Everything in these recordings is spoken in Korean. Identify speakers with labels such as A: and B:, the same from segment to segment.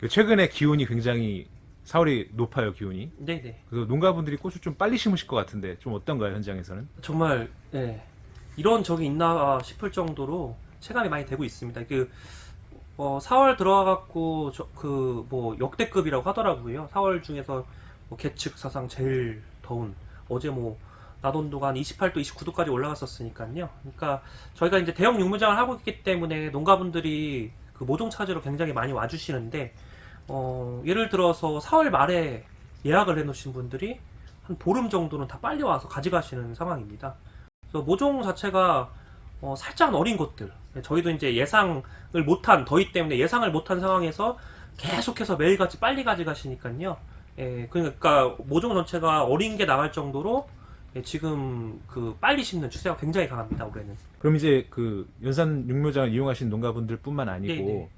A: 최근에 기온이 굉장히 4월이 높아요, 기온이.
B: 네네.
A: 그래서 농가분들이 꽃을 좀 빨리 심으실 것 같은데 좀 어떤가요, 현장에서는?
B: 정말 네. 이런 적이 있나 싶을 정도로 체감이 많이 되고 있습니다. 4월 들어와갖고 그 뭐 역대급이라고 하더라고요. 4월 중에서 뭐 계측 사상 제일 더운, 어제 뭐 낮 온도가 한 28도, 29도까지 올라갔었으니까요. 그러니까 저희가 이제 대형 육무장을 하고 있기 때문에 농가분들이 그 모종 찾으러 굉장히 많이 와주시는데, 예를 들어서 4월 말에 예약을 해놓으신 분들이 한 보름 정도는 다 빨리 와서 가져가시는 상황입니다. 그래서 모종 자체가 살짝 어린 것들, 저희도 이제 예상을 못한, 더위 때문에 예상을 못한 상황에서 계속해서 매일같이 빨리 가져가시니까요. 예, 그러니까 모종 전체가 어린 게 나갈 정도로, 예, 지금 그 빨리 심는 추세가 굉장히 강합니다, 올해는.
A: 그럼 이제 그 연산 육묘장을 이용하시는 농가분들뿐만 아니고
B: 네네.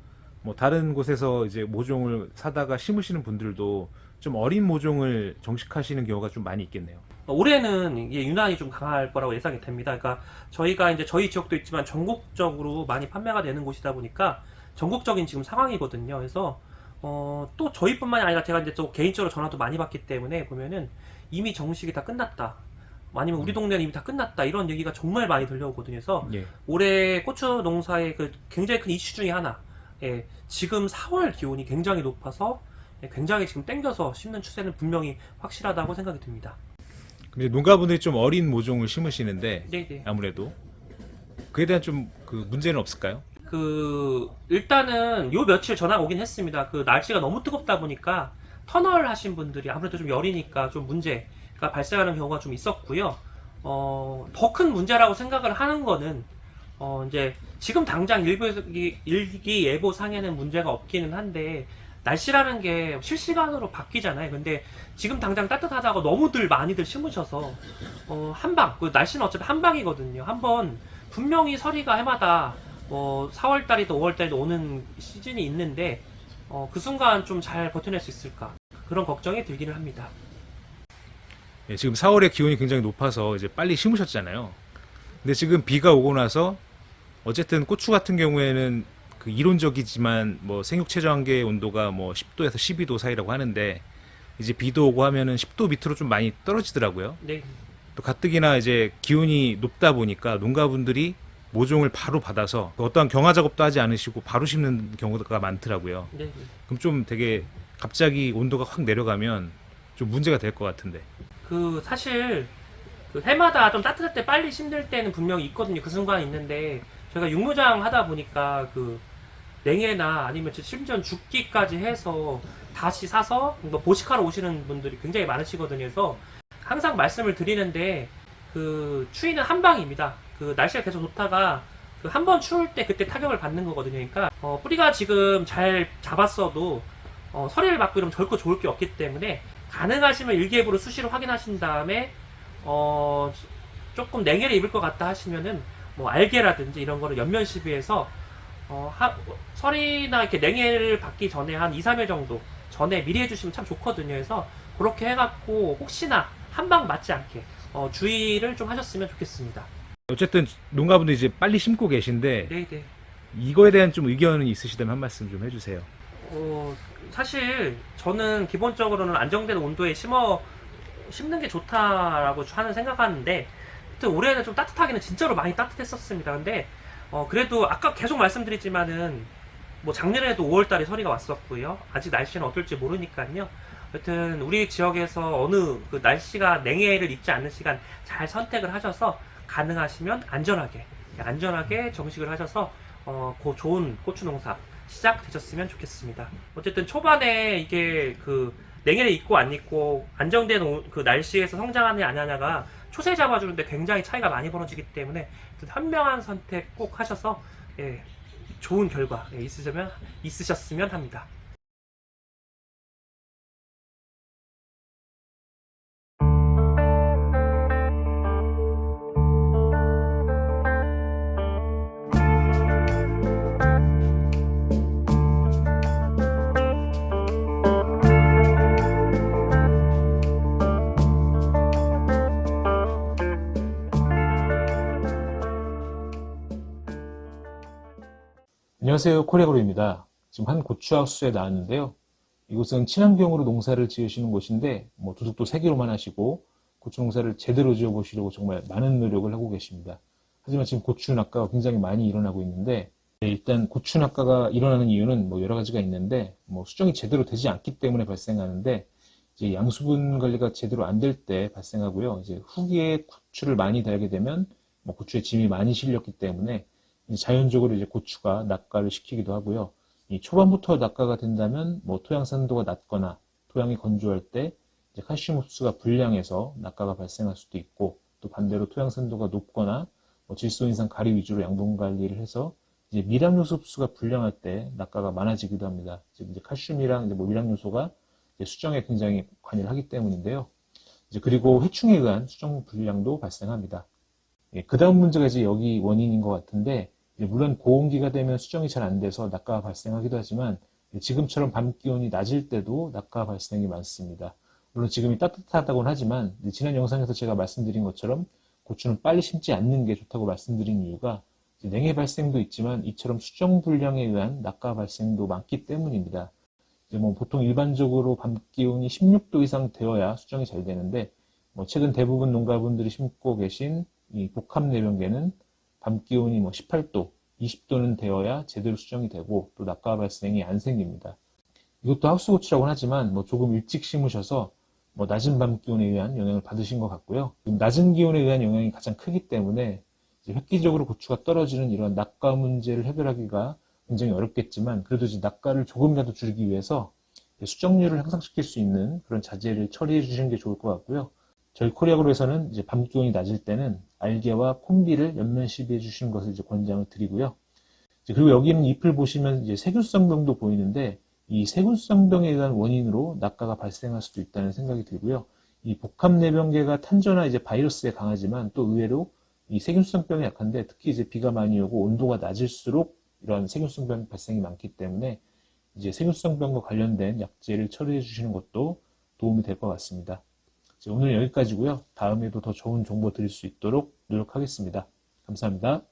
A: 뭐 다른 곳에서 이제 모종을 사다가 심으시는 분들도 좀 어린 모종을 정식하시는 경우가 좀 많이 있겠네요.
B: 올해는 이게 유난히 좀 강할 거라고 예상이 됩니다. 그러니까 저희가 이제 저희 지역도 있지만 전국적으로 많이 판매가 되는 곳이다 보니까 전국적인 지금 상황이거든요. 그래서 또 저희뿐만이 아니라 제가 이제 또 개인적으로 전화도 많이 받기 때문에 보면은 이미 정식이 다 끝났다, 아니면 우리 동네는 이미 다 끝났다, 이런 얘기가 정말 많이 들려오거든요. 그래서
A: 예.
B: 올해 고추 농사의 그 굉장히 큰 이슈 중에 하나, 예, 지금 4월 기온이 굉장히 높아서, 예, 굉장히 지금 땡겨서 심는 추세는 분명히 확실하다고 생각이 듭니다.
A: 그럼 이제 농가분들이 좀 어린 모종을 심으시는데
B: 네네.
A: 아무래도 그에 대한 좀 그 문제는 없을까요?
B: 일단은 요 며칠 전화가 오긴 했습니다. 그 날씨가 너무 뜨겁다 보니까 터널 하신 분들이 아무래도 좀 열이니까 좀 문제가 발생하는 경우가 좀 있었고요. 더 큰 문제라고 생각을 하는 거는, 이제 지금 당장 일기예보 상에는 문제가 없기는 한데, 날씨라는 게 실시간으로 바뀌잖아요. 근데 지금 당장 따뜻하다고 너무들 많이들 심으셔서, 그 날씨는 어차피 한방이거든요. 한번 분명히 서리가 해마다 4월달이든 5월달이든 오는 시즌이 있는데, 그 순간 좀 잘 버텨낼 수 있을까, 그런 걱정이 들기는 합니다.
A: 예, 지금 4월에 기온이 굉장히 높아서 이제 빨리 심으셨잖아요. 근데 지금 비가 오고 나서 어쨌든 고추 같은 경우에는 그 이론적이지만 뭐 생육 최저 한계 온도가 뭐 10도에서 12도 사이라고 하는데 이제 비도 오고 하면은 10도 밑으로 좀 많이 떨어지더라고요.
B: 네,
A: 또 가뜩이나 이제 기온이 높다 보니까 농가분들이 모종을 바로 받아서 어떠한 경화 작업도 하지 않으시고 바로 심는 경우가 많더라고요.
B: 네.
A: 그럼 좀 되게 갑자기 온도가 확 내려가면 좀 문제가 될 것 같은데.
B: 사실 그 해마다 좀 따뜻할 때 빨리 심을 때는 분명히 있거든요. 그 순간이 있는데, 저희가 육무장 하다 보니까 그 냉해나 아니면 심지어 죽기까지 해서 다시 사서 뭐 보식하러 오시는 분들이 굉장히 많으시거든요. 그래서 항상 말씀을 드리는데, 그 추위는 한방입니다. 그 날씨가 계속 좋다가 그 한 번 추울 때 그때 타격을 받는 거거든요. 그러니까 뿌리가 지금 잘 잡았어도 서리를 맞고 이러면 결코 좋을 게 없기 때문에, 가능하시면 일기예보를 수시로 확인하신 다음에 조금 냉해를 입을 것 같다 하시면은 뭐 알게라든지 이런 거를 연면 시비해서 설이나 이렇게 냉해를 받기 전에 한 2, 3일 정도 전에 미리 해주시면 참 좋거든요. 그래서 그렇게 해갖고 혹시나 한방 맞지 않게 주의를 좀 하셨으면 좋겠습니다.
A: 어쨌든 농가분들이 이제 빨리 심고 계신데
B: 네네.
A: 이거에 대한 좀 의견이 있으시다면 한 말씀 좀 해주세요.
B: 사실 저는 기본적으로는 안정된 온도에 심는 게 좋다라고 하는 생각하는데, 하여튼 올해는 좀 따뜻하기는 진짜로 많이 따뜻했었습니다. 근데 그래도 아까 계속 말씀드리지만은 뭐 작년에도 5월달에 서리가 왔었고요. 아직 날씨는 어떨지 모르니까요. 하여튼 우리 지역에서 어느 그 날씨가 냉해를 입지 않는 시간 잘 선택을 하셔서 가능하시면 안전하게 정식을 하셔서 좋은 고추 농사 시작되셨으면 좋겠습니다. 어쨌든 초반에 이게 그 냉해를 입고 안 입고 안정된 그 날씨에서 성장하느냐 안 하냐가 초세 잡아주는데 굉장히 차이가 많이 벌어지기 때문에 현명한 선택 꼭 하셔서, 예, 좋은 결과, 예, 있으셨으면 합니다.
A: 안녕하세요, 코레그로입니다. 지금 한 고추하우스에 나왔는데요. 이곳은 친환경으로 농사를 지으시는 곳인데 뭐 두둑도 3개로만 하시고 고추 농사를 제대로 지어보시려고 정말 많은 노력을 하고 계십니다. 하지만 지금 고추 낙가가 굉장히 많이 일어나고 있는데 일단 고추 낙가가 일어나는 이유는 뭐 여러 가지가 있는데 뭐 수정이 제대로 되지 않기 때문에 발생하는데 이제 양수분 관리가 제대로 안 될 때 발생하고요. 이제 후기에 고추를 많이 달게 되면 뭐 고추에 짐이 많이 실렸기 때문에 자연적으로 이제 고추가 낙가를 시키기도 하고요. 이 초반부터 낙가가 된다면 뭐 토양 산도가 낮거나 토양이 건조할 때 이제 칼슘 흡수가 불량해서 낙가가 발생할 수도 있고 또 반대로 토양 산도가 높거나 뭐 질소 인상 가리 위주로 양분 관리를 해서 이제 미량 요소 흡수가 불량할 때 낙가가 많아지기도 합니다. 즉 이제 칼슘이랑 이제 뭐 미량 요소가 이제 수정에 굉장히 관여를 하기 때문인데요. 이제 그리고 해충에 의한 수정 불량도 발생합니다. 예, 그 다음 문제가 이제 여기 원인인 것 같은데 물론 고온기가 되면 수정이 잘 안 돼서 낙가가 발생하기도 하지만 지금처럼 밤 기온이 낮을 때도 낙가 발생이 많습니다. 물론 지금이 따뜻하다고는 하지만 지난 영상에서 제가 말씀드린 것처럼 고추는 빨리 심지 않는 게 좋다고 말씀드린 이유가 냉해 발생도 있지만 이처럼 수정 불량에 의한 낙가 발생도 많기 때문입니다. 이제 뭐 보통 일반적으로 밤 기온이 16도 이상 되어야 수정이 잘 되는데 뭐 최근 대부분 농가분들이 심고 계신 이 복합 내병계는 밤 기온이 뭐 18도, 20도는 되어야 제대로 수정이 되고 또 낙가 발생이 안 생깁니다. 이것도 하우스 고추라고는 하지만 뭐 조금 일찍 심으셔서 뭐 낮은 밤 기온에 의한 영향을 받으신 것 같고요. 낮은 기온에 의한 영향이 가장 크기 때문에 이제 획기적으로 고추가 떨어지는 이런 낙가 문제를 해결하기가 굉장히 어렵겠지만 그래도 이제 낙가를 조금이라도 줄이기 위해서 수정률을 향상시킬 수 있는 그런 자재를 처리해 주시는 게 좋을 것 같고요. 저희 코리아그로에서는 이제 밤 기온이 낮을 때는 알게와 콤비를 연면 시비해 주시는 것을 이제 권장을 드리고요. 그리고 여기 있는 잎을 보시면 이제 세균성병도 보이는데 이 세균성병에 의한 원인으로 낙가가 발생할 수도 있다는 생각이 들고요. 이 복합내병계가 탄저나 이제 바이러스에 강하지만 또 의외로 이 세균성병에 약한데 특히 이제 비가 많이 오고 온도가 낮을수록 이런 세균성병 발생이 많기 때문에 이제 세균성병과 관련된 약재를 처리해 주시는 것도 도움이 될 것 같습니다. 오늘 여기까지고요. 다음에도 더 좋은 정보 드릴 수 있도록 노력하겠습니다. 감사합니다.